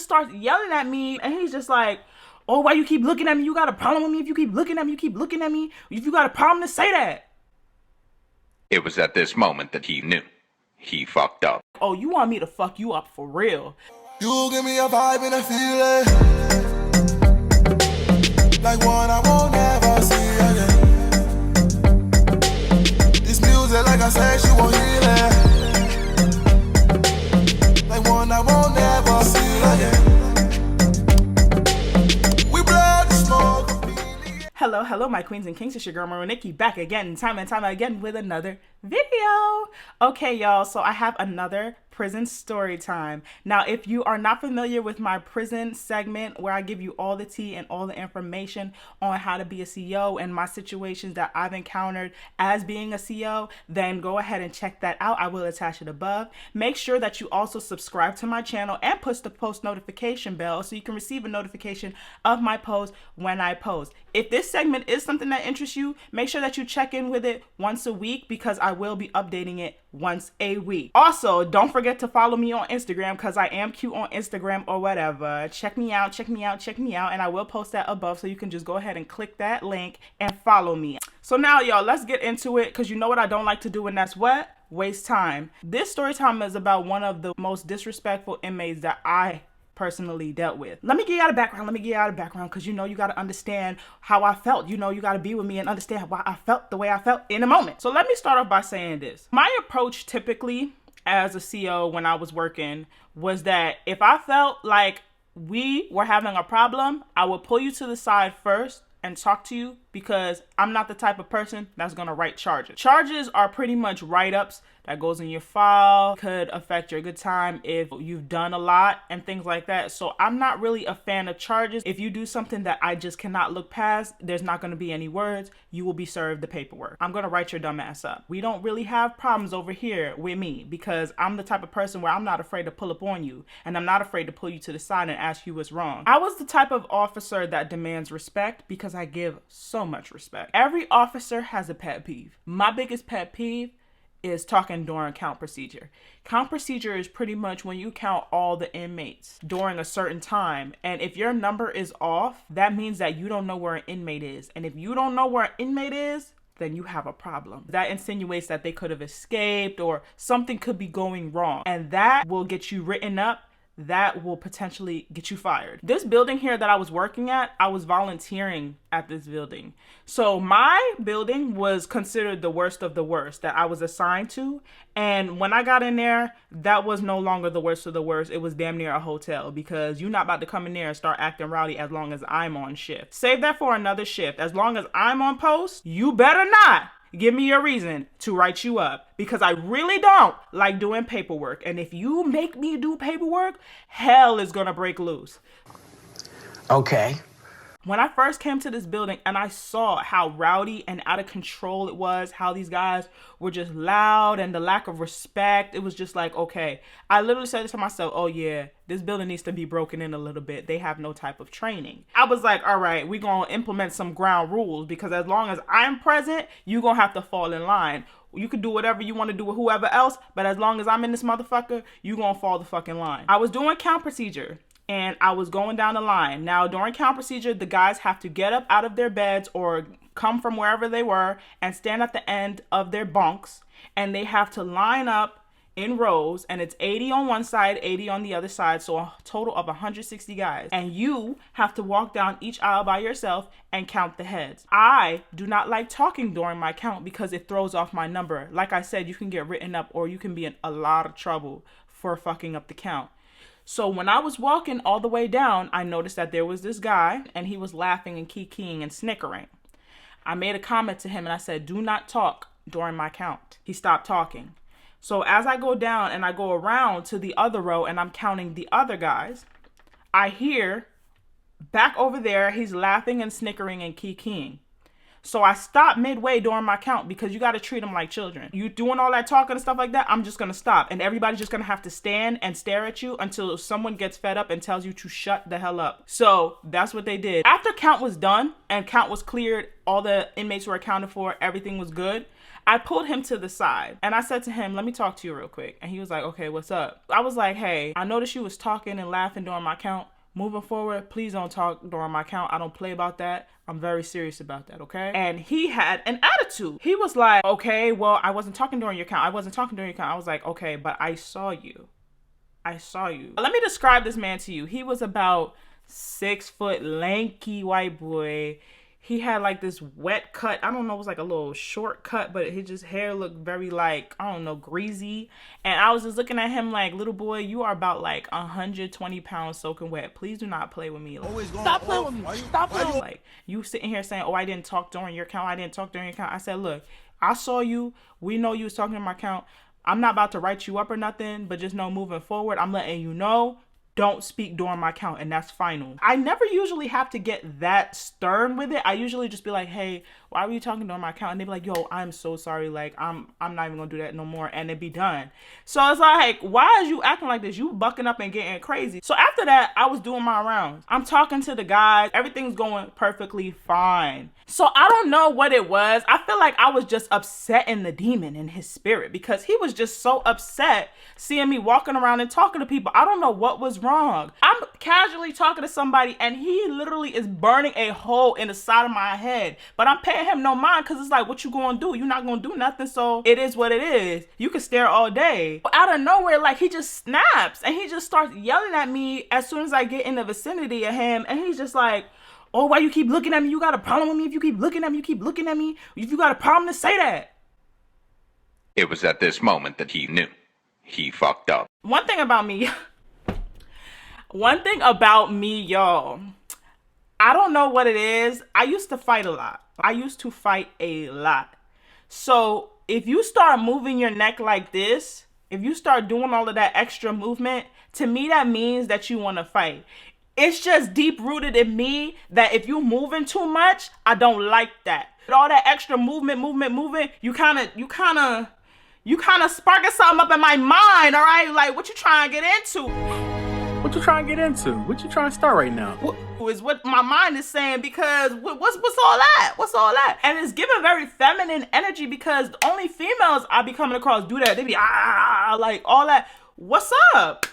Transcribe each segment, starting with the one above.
just starts yelling at me, and he's just like, oh, why you keep looking at me? You got a problem with me? If you keep looking at me, you keep looking at me. If you got a problem, to say that. It was at this moment that he knew. He fucked up. Oh, you want me to fuck you up for real? You give me a vibe and a feeling like one I won't ever see again. This music, like I said, she won't heal it. Like one I won't ever see again. We blow the smoke. Hello, my queens and kings. It's your girl, Nikki, back again, time and time again with another video. Okay, y'all, so I have another prison story time. Now, if you are not familiar with my prison segment where I give you all the tea and all the information on how to be a CO and my situations that I've encountered as being a CO, then go ahead and check that out. I will attach it above. Make sure that you also subscribe to my channel and push the post notification bell so you can receive a notification of my post when I post. If this segment is something that interests you, make sure that you check in with it once a week because I will be updating it once a week. Also, don't forget to follow me on Instagram because I am cute on Instagram or whatever. Check me out, and I will post that above so you can just go ahead and click that link and follow me. So now, y'all, let's get into it because you know what I don't like to do, and that's what? Waste time. This story time is about one of the most disrespectful inmates that I personally dealt with. Let me get you out of background because you know you got to understand how I felt. You know you got to be with me and understand why I felt the way I felt in a moment. So let me start off by saying this. My approach typically as a CO when I was working was that if I felt like we were having a problem, I would pull you to the side first and talk to you because I'm not the type of person that's gonna write charges. Charges are pretty much write-ups that goes in your file, could affect your good time if you've done a lot and things like that. So I'm not really a fan of charges. If you do something that I just cannot look past, there's not gonna be any words, you will be served the paperwork. I'm gonna write your dumb ass up. We don't really have problems over here with me because I'm the type of person where I'm not afraid to pull up on you and I'm not afraid to pull you to the side and ask you what's wrong. I was the type of officer that demands respect because I give so much respect. Every officer has a pet peeve. My biggest pet peeve is talking during count procedure. Count procedure is pretty much when you count all the inmates during a certain time. And if your number is off, that means that you don't know where an inmate is. And if you don't know where an inmate is, then you have a problem. That insinuates that they could have escaped or something could be going wrong. And that will get you written up. That will potentially get you fired. This building here that I was working at, I was volunteering at this building. So my building was considered the worst of the worst that I was assigned to. And when I got in there, that was no longer the worst of the worst. It was damn near a hotel because you're not about to come in there and start acting rowdy as long as I'm on shift. Save that for another shift. As long as I'm on post, you better not give me a reason to write you up because I really don't like doing paperwork. And if you make me do paperwork, hell is gonna break loose. Okay. When I first came to this building and I saw how rowdy and out of control it was, how these guys were just loud and the lack of respect, it was just like, okay. I literally said to myself, oh yeah, this building needs to be broken in a little bit. They have no type of training. I was like, all right, we're going to implement some ground rules because as long as I'm present, you're going to have to fall in line. You can do whatever you want to do with whoever else, but as long as I'm in this motherfucker, you're going to fall the fucking line. I was doing count procedure. And I was going down the line. Now, during count procedure, the guys have to get up out of their beds or come from wherever they were and stand at the end of their bunks. And they have to line up in rows. And it's 80 on one side, 80 on the other side. So a total of 160 guys. And you have to walk down each aisle by yourself and count the heads. I do not like talking during my count because it throws off my number. Like I said, you can get written up or you can be in a lot of trouble for fucking up the count. So when I was walking all the way down, I noticed that there was this guy and he was laughing and kikiing and snickering. I made a comment to him and I said, do not talk during my count. He stopped talking. So as I go down and I go around to the other row and I'm counting the other guys, I hear back over there, he's laughing and snickering and kikiing. So I stopped midway during my count because you got to treat them like children. You doing all that talking and stuff like that, I'm just going to stop. And everybody's just going to have to stand and stare at you until someone gets fed up and tells you to shut the hell up. So that's what they did. After count was done and count was cleared, all the inmates were accounted for, everything was good. I pulled him to the side and I said to him, let me talk to you real quick. And he was like, okay, what's up? I was like, hey, I noticed you was talking and laughing during my count. Moving forward, please don't talk during my count. I don't play about that. I'm very serious about that, okay? And he had an attitude. He was like, okay, well, I wasn't talking during your count. I wasn't talking during your count. I was like, okay, but I saw you. I saw you. Let me describe this man to you. He was about 6 foot, lanky white boy. He had like this wet cut. I don't know, it was like a little short cut, but his hair looked very like, I don't know, greasy. And I was just looking at him like, little boy, you are about like 120 pounds soaking wet. Please do not play with me. Stop playing with me. Stop playing with me. Like, you sitting here saying, oh, I didn't talk during your count. I didn't talk during your count. I said, look, I saw you. We know you was talking in my count. I'm not about to write you up or nothing, but just know moving forward, I'm letting you know, don't speak during my count, and that's final. I never usually have to get that stern with it. I usually just be like, hey, why were you talking during my count? And they be like, yo, I'm so sorry. Like, I'm not even gonna do that no more, and it be done. So it's like, why is you acting like this? You bucking up and getting crazy. So after that, I was doing my rounds. I'm talking to the guys. Everything's going perfectly fine. So I don't know what it was. I feel like I was just upsetting the demon in his spirit because he was just so upset seeing me walking around and talking to people. I don't know what was wrong. I'm casually talking to somebody and he literally is burning a hole in the side of my head. But I'm paying him no mind because it's like, what you gonna do? You're not gonna do nothing, so it is what it is. You can stare all day. But out of nowhere, like, he just snaps and he just starts yelling at me as soon as I get in the vicinity of him. And he's just like, oh, why you keep looking at me? You got a problem with me? If you keep looking at me, you keep looking at me. If you got a problem, to say that. It was at this moment that he knew. He fucked up. One thing about me, y'all, I don't know what it is. I used to fight a lot. So if you start moving your neck like this, if you start doing all of that extra movement, to me, that means that you want to fight. It's just deep rooted in me that if you moving too much, I don't like that. All that extra movement, you kind of sparking something up in my mind, all right? Like, what you trying to get into? What you trying to get into? What you trying to start right now? Is what my mind is saying, because what's all that? What's all that? And it's giving very feminine energy because only females I be coming across do that. They be like all that. What's up?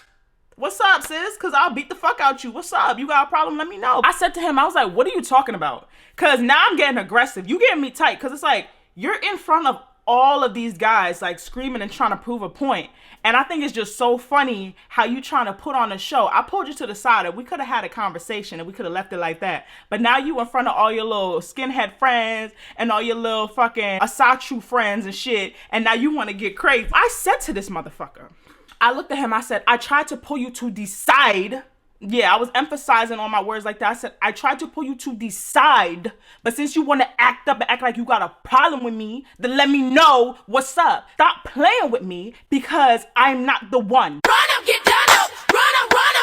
What's up, sis? Because I'll beat the fuck out you. What's up? You got a problem? Let me know. I said to him, I was like, what are you talking about? Because now I'm getting aggressive. You getting me tight because it's like you're in front of all of these guys like screaming and trying to prove a point. And I think it's just so funny how you trying to put on a show. I pulled you to the side and we could have had a conversation and we could have left it like that. But now you in front of all your little skinhead friends and all your little fucking Asatru friends and shit. And now you want to get crazy. I said to this motherfucker, I looked at him, I said, I tried to pull you to decide. Yeah, I was emphasizing on my words like that. I said, I tried to pull you to decide, but since you want to act up and act like you got a problem with me, then let me know what's up. Stop playing with me because I'm not the one. Run up, get done up. Run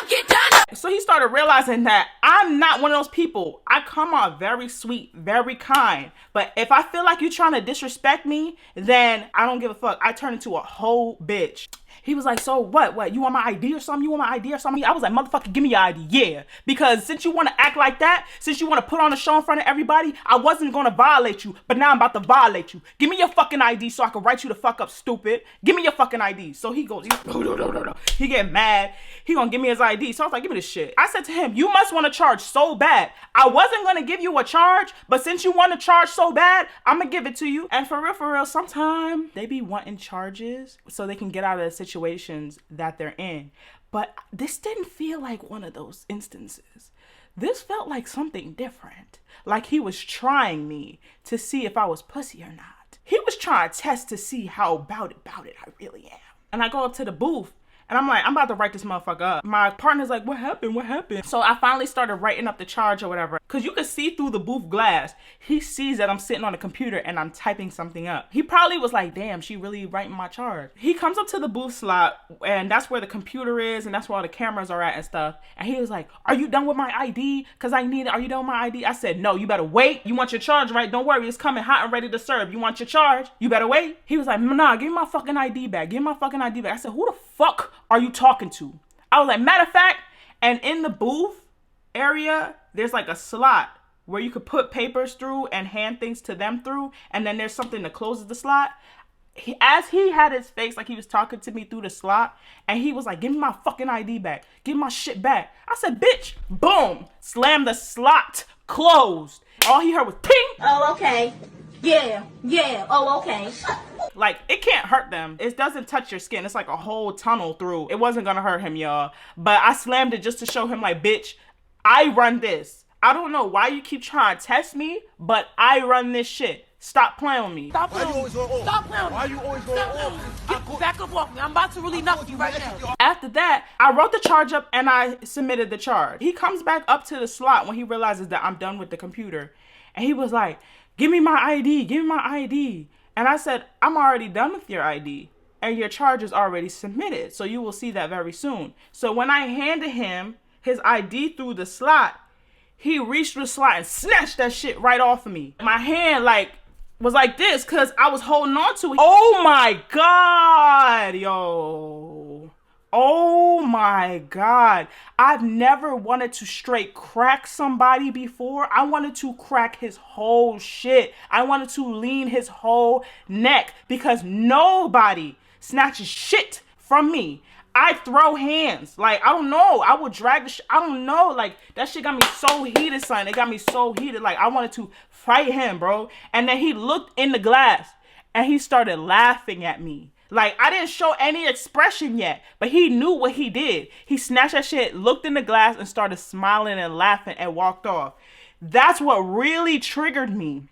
up, get done up. So he started realizing that I'm not one of those people. I come out very sweet, very kind. But if I feel like you're trying to disrespect me, then I don't give a fuck. I turn into a whole bitch. He was like, so what? You want my ID or something? I was like, motherfucker, give me your ID. Yeah. Because since you want to act like that, since you want to put on a show in front of everybody, I wasn't going to violate you. But now I'm about to violate you. Give me your fucking ID so I can write you the fuck up, stupid. Give me your fucking ID. So he goes, he get mad. He gonna give me his ID. So I was like, give me this shit. I said to him, you must want to charge so bad. I wasn't going to give you a charge, but since you want to charge so bad, I'm going to give it to you. And for real, sometimes they be wanting charges so they can get out of the situations that they're in. But this didn't feel like one of those instances. This felt like something different. Like he was trying me to see if I was pussy or not. He was trying to test to see how about it I really am. And I go up to the booth and I'm like, I'm about to write this motherfucker up. My partner's like, what happened? So I finally started writing up the charge or whatever. Cause you could see through the booth glass. He sees that I'm sitting on the computer and I'm typing something up. He probably was like, damn, she really writing my charge. He comes up to the booth slot and that's where the computer is and that's where all the cameras are at and stuff. And he was like, are you done with my ID? Cause are you done with my ID? I said, no, you better wait. You want your charge, right? Don't worry, it's coming hot and ready to serve. You want your charge? You better wait. He was like, nah, give me my fucking ID back. I said, who the fuck are you talking to? I was like, matter of fact, and in the booth area, there's like a slot where you could put papers through and hand things to them through, and then there's something that closes the slot. As he had his face like he was talking to me through the slot, and he was like, give me my fucking ID back. Give my shit back. I said, bitch, boom, slam the slot, closed. All he heard was ping. Oh, okay. Yeah. Oh, okay. Like, it can't hurt them. It doesn't touch your skin. It's like a whole tunnel through. It wasn't gonna hurt him, y'all. But I slammed it just to show him, like, bitch, I run this. I don't know why you keep trying to test me, but I run this shit. Stop playing with me. Stop playing with me. Stop playing with me. Why you always going off? Get back up off me. I'm about to really knock you right now. After that, I wrote the charge up and I submitted the charge. He comes back up to the slot when he realizes that I'm done with the computer. And he was like, give me my ID. Give me my ID. And I said, I'm already done with your ID. And your charge is already submitted. So you will see that very soon. So when I handed him his ID through the slot, he reached through the slot and snatched that shit right off of me. My hand, like, was like this because I was holding on to it. Oh my God, yo. Oh my God. I've never wanted to straight crack somebody before. I wanted to crack his whole shit. I wanted to lean his whole neck because nobody snatches shit from me. I throw hands. Like, I don't know. I would drag the shit. I don't know. Like, that shit got me so heated, son. It got me so heated. Like, I wanted to fight him, bro. And then he looked in the glass and he started laughing at me. Like, I didn't show any expression yet, but he knew what he did. He snatched that shit, looked in the glass, and started smiling and laughing and walked off. That's what really triggered me.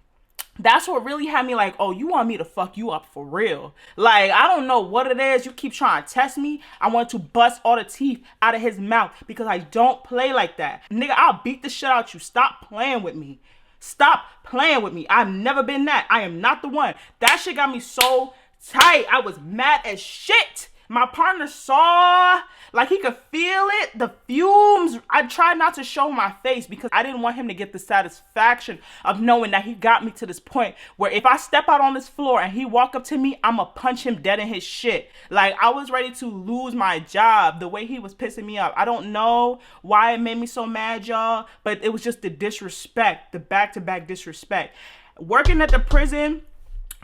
That's what really had me like, oh, you want me to fuck you up for real. Like, I don't know what it is. You keep trying to test me. I want to bust all the teeth out of his mouth because I don't play like that. Nigga, I'll beat the shit out you. Stop playing with me. Stop playing with me. I've never been that. I am not the one. That shit got me so tight. I was mad as shit. My partner saw, like, he could feel it, the fumes. I tried not to show my face because I didn't want him to get the satisfaction of knowing that he got me to this point where if I step out on this floor and he walk up to me, I'ma punch him dead in his shit. Like, I was ready to lose my job the way he was pissing me off. I don't know why it made me so mad, y'all, but it was just the disrespect, the back-to-back disrespect. Working at the prison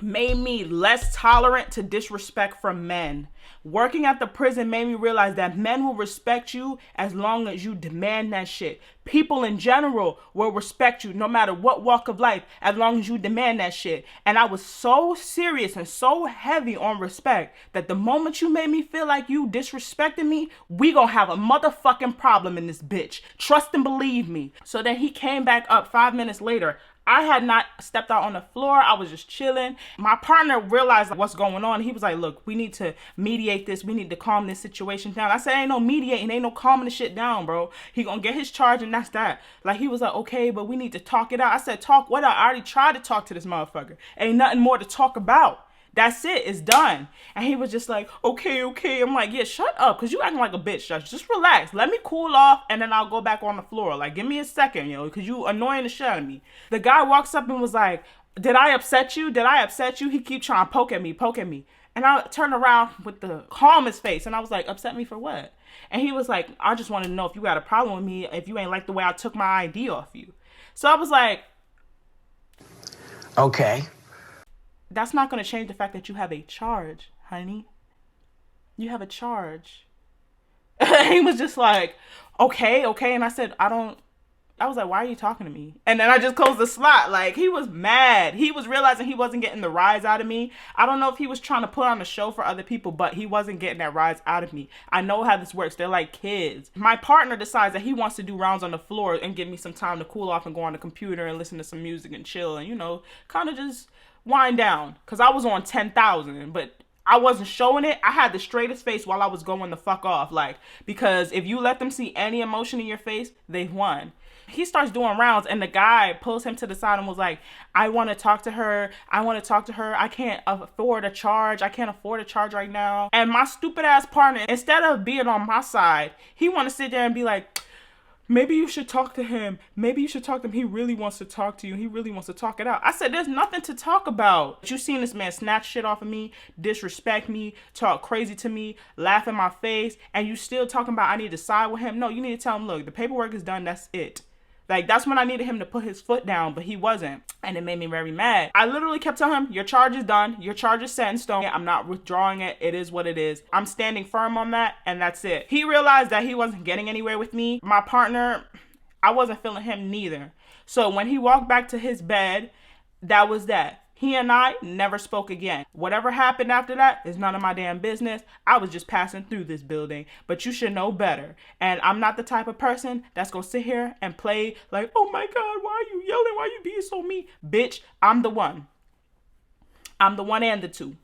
made me less tolerant to disrespect from men. Working at the prison made me realize that men will respect you as long as you demand that shit. People in general will respect you no matter what walk of life as long as you demand that shit. And I was so serious and so heavy on respect that the moment you made me feel like you disrespecting me, we gonna have a motherfucking problem in this bitch. Trust and believe me. So then he came back up 5 minutes later. I had not stepped out on the floor. I was just chilling. My partner realized what's going on. He was like, look, we need to mediate this. We need to calm this situation down. I said, ain't no mediating. Ain't no calming the shit down, bro. He gonna get his charge and that's that. Like, he was like, okay, but we need to talk it out. I said, talk what out? I already tried to talk to this motherfucker. Ain't nothing more to talk about. That's it. It's done. And he was just like, okay. I'm like, yeah, shut up. Because you acting like a bitch. Just relax. Let me cool off. And then I'll go back on the floor. Like, give me a second, because you annoying the shit out of me. The guy walks up and was like, did I upset you? He keep trying to poke at me. And I turned around with the calmest face. And I was like, upset me for what? And he was like, I just wanted to know if you got a problem with me, if you ain't like the way I took my ID off you. So I was like, okay. That's not going to change the fact that you have a charge, honey. You have a charge. He was just like, okay. And I said, I was like, why are you talking to me? And then I just closed the slot. Like, he was mad. He was realizing he wasn't getting the rise out of me. I don't know if he was trying to put on a show for other people, but he wasn't getting that rise out of me. I know how this works. They're like kids. My partner decides that he wants to do rounds on the floor and give me some time to cool off and go on the computer and listen to some music and chill and, kind of just wind down. Because I was on 10,000, but I wasn't showing it. I had the straightest face while I was going the fuck off. Like, because if you let them see any emotion in your face, they've won. He starts doing rounds and the guy pulls him to the side and was like, I want to talk to her. I can't afford a charge. I can't afford a charge right now. And my stupid ass partner, instead of being on my side, he want to sit there and be like, maybe you should talk to him. He really wants to talk to you. He really wants to talk it out. I said, there's nothing to talk about. You seen this man snatch shit off of me, disrespect me, talk crazy to me, laugh in my face, and you still talking about I need to side with him. No, you need to tell him, look, the paperwork is done. That's it. Like, that's when I needed him to put his foot down, but he wasn't. And it made me very mad. I literally kept telling him, your charge is done. Your charge is set in stone. I'm not withdrawing it. It is what it is. I'm standing firm on that, and that's it. He realized that he wasn't getting anywhere with me. My partner, I wasn't feeling him neither. So when he walked back to his bed, that was that. He and I never spoke again. Whatever happened after that is none of my damn business. I was just passing through this building, but you should know better. And I'm not the type of person that's gonna sit here and play like, oh my God, why are you yelling? Why are you being so mean? Bitch, I'm the one. I'm the one and the two.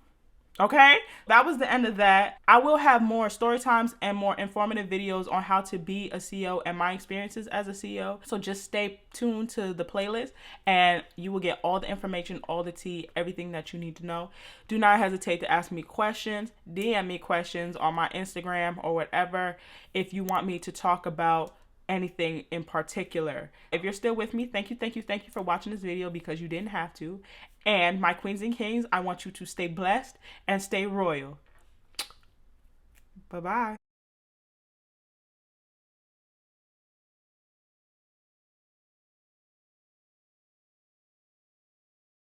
Okay, that was the end of that. I will have more story times and more informative videos on how to be a CEO and my experiences as a CEO. So just stay tuned to the playlist and you will get all the information, all the tea, everything that you need to know. Do not hesitate to ask me questions, DM me questions on my Instagram or whatever if you want me to talk about anything in particular. If you're still with me, thank you for watching this video, because you didn't have to. And my queens and kings, I want you to stay blessed and stay royal. Bye-bye.